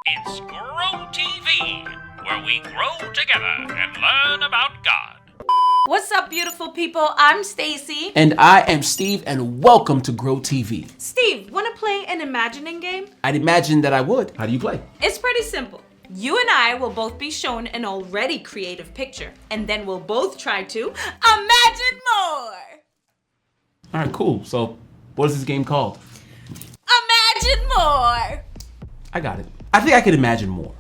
It's Grow TV, where we grow together and learn about God. What's up, beautiful people? I'm Stacy. And I am Steve, and welcome to Grow TV. Steve, wanna play an imagining game? I'd imagine that I would. How do you play? It's pretty simple. You and I will both be shown an already creative picture, and then we'll both try to imagine more. All right, cool. So, what is this game called? Imagine more. I got it. I think I could imagine more.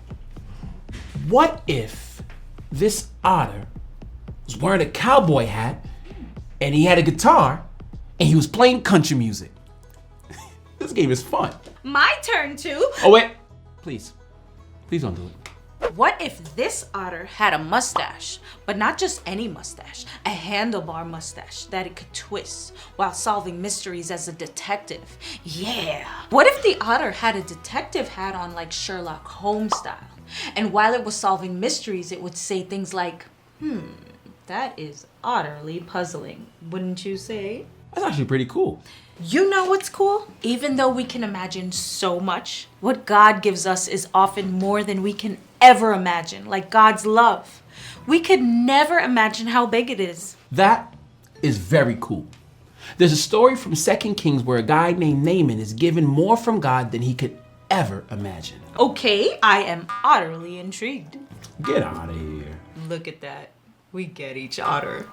What if this otter was wearing a cowboy hat and he had a guitar and he was playing country music? This game is fun. My turn to. Oh, wait. Please don't do it. What if this otter had a mustache, but not just any mustache, a handlebar mustache that it could twist while solving mysteries as a detective? Yeah. What if the otter had a detective hat on like Sherlock Holmes style? And while it was solving mysteries, it would say things like, that is utterly puzzling, wouldn't you say? That's actually pretty cool. You know what's cool? Even though we can imagine so much, what God gives us is often more than we can ever imagine, like God's love. We could never imagine how big it is. That is very cool. There's a story from 2 Kings where a guy named Naaman is given more from God than he could ever imagine. Okay, I am utterly intrigued. Get out of here. Look at that. We get each other.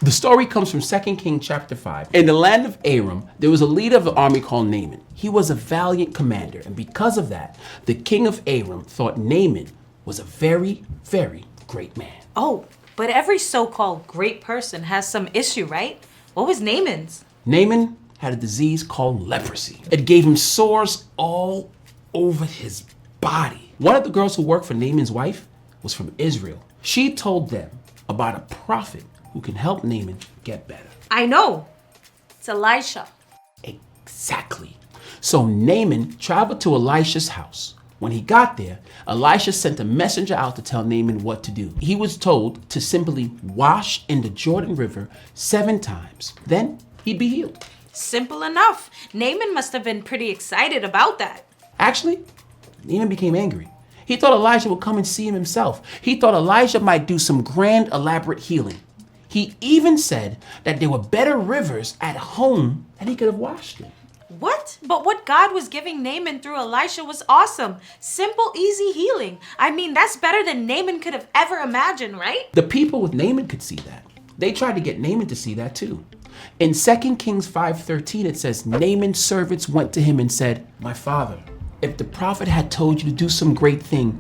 The story comes from 2 Kings chapter 5. In the land of Aram, there was a leader of the army called Naaman. He was a valiant commander, and because of that, the king of Aram thought Naaman was a very, very great man. Oh, but every so-called great person has some issue, right? What was Naaman's? Naaman had a disease called leprosy. It gave him sores all over his body. One of the girls who worked for Naaman's wife was from Israel. She told them about a prophet who can help Naaman get better. I know. It's Elisha. Exactly. So Naaman traveled to Elisha's house. When he got there, Elisha sent a messenger out to tell Naaman what to do. He was told to simply wash in the Jordan River 7 times. Then he'd be healed. Simple enough. Naaman must have been pretty excited about that. Actually, Naaman became angry. He thought Elijah would come and see him himself. He thought Elijah might do some grand, elaborate healing. He even said that there were better rivers at home that he could have washed in. What? But what God was giving Naaman through Elisha was awesome. Simple, easy healing. I mean, that's better than Naaman could have ever imagined, right? The people with Naaman could see that. They tried to get Naaman to see that too. In 2 Kings 5:13, it says, Naaman's servants went to him and said, "My father, if the prophet had told you to do some great thing,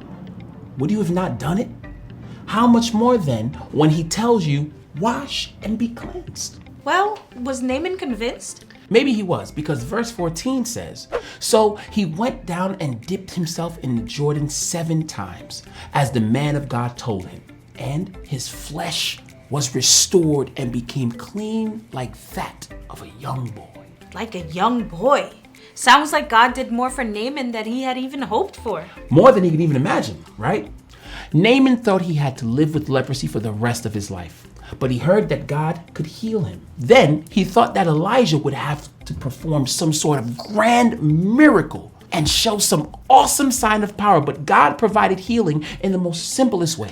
would you have not done it? How much more then when he tells you, wash and be cleansed?" Well, was Naaman convinced? Maybe he was, because verse 14 says, "So he went down and dipped himself in the Jordan 7 times, as the man of God told him, and his flesh was restored and became clean like that of a young boy." Like a young boy. Sounds like God did more for Naaman than he had even hoped for. More than he could even imagine, right? Naaman thought he had to live with leprosy for the rest of his life, but he heard that God could heal him. Then he thought that Elijah would have to perform some sort of grand miracle and show some awesome sign of power, but God provided healing in the most simplest way.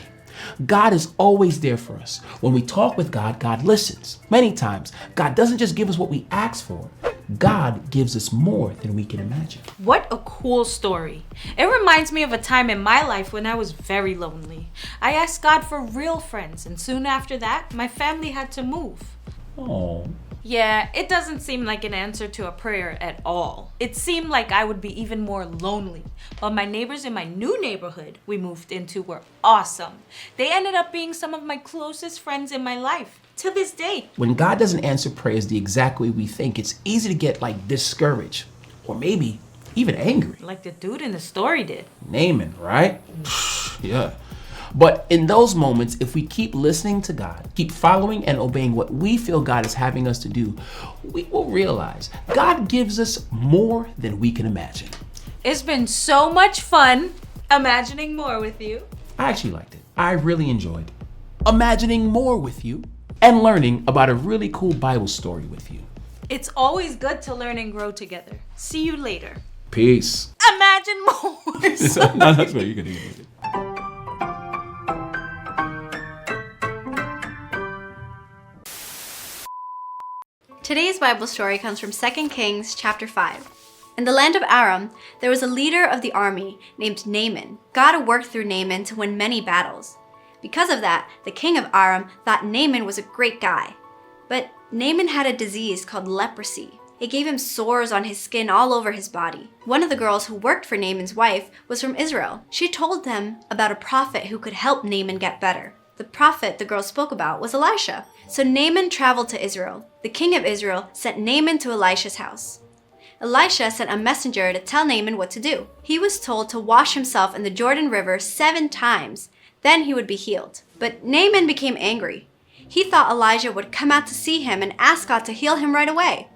God is always there for us. When we talk with God, God listens. Many times, God doesn't just give us what we ask for. God gives us more than we can imagine. What a cool story. It reminds me of a time in my life when I was very lonely. I asked God for real friends, and soon after that, my family had to move. Oh. Yeah, it doesn't seem like an answer to a prayer at all. It seemed like I would be even more lonely. But my neighbors in my new neighborhood we moved into were awesome. They ended up being some of my closest friends in my life to this day. When God doesn't answer prayers the exact way we think, it's easy to get discouraged or maybe even angry. Like the dude in the story did. Naaman, right? Yeah. But in those moments, if we keep listening to God, keep following and obeying what we feel God is having us to do, we will realize God gives us more than we can imagine. It's been so much fun imagining more with you. I actually liked it. I really enjoyed imagining more with you and learning about a really cool Bible story with you. It's always good to learn and grow together. See you later. Peace. Imagine more. No, that's right. You're gonna get it. Today's Bible story comes from 2 Kings chapter 5. In the land of Aram, there was a leader of the army named Naaman. God worked through Naaman to win many battles. Because of that, the king of Aram thought Naaman was a great guy. But Naaman had a disease called leprosy. It gave him sores on his skin all over his body. One of the girls who worked for Naaman's wife was from Israel. She told them about a prophet who could help Naaman get better. The prophet the girl spoke about was Elisha. So Naaman traveled to Israel. The king of Israel sent Naaman to Elisha's house. Elisha sent a messenger to tell Naaman what to do. He was told to wash himself in the Jordan River 7 times, then he would be healed. But Naaman became angry. He thought Elijah would come out to see him and ask God to heal him right away.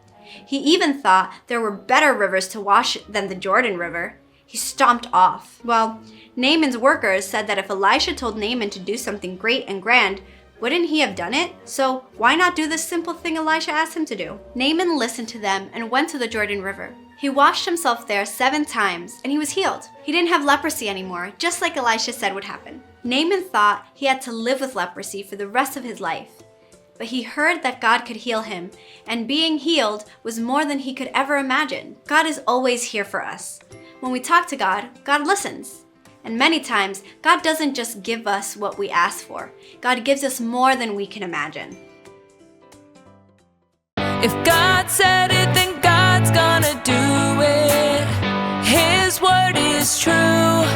He even thought there were better rivers to wash than the Jordan River. He stomped off. Well, Naaman's workers said that if Elisha told Naaman to do something great and grand, wouldn't he have done it? So why not do the simple thing Elisha asked him to do? Naaman listened to them and went to the Jordan River. He washed himself there 7 times and he was healed. He didn't have leprosy anymore, just like Elisha said would happen. Naaman thought he had to live with leprosy for the rest of his life. But he heard that God could heal him, and being healed was more than he could ever imagine. God is always here for us. When we talk to God, God listens. And many times, God doesn't just give us what we ask for. God gives us more than we can imagine. If God said it, then God's gonna do it. His word is true.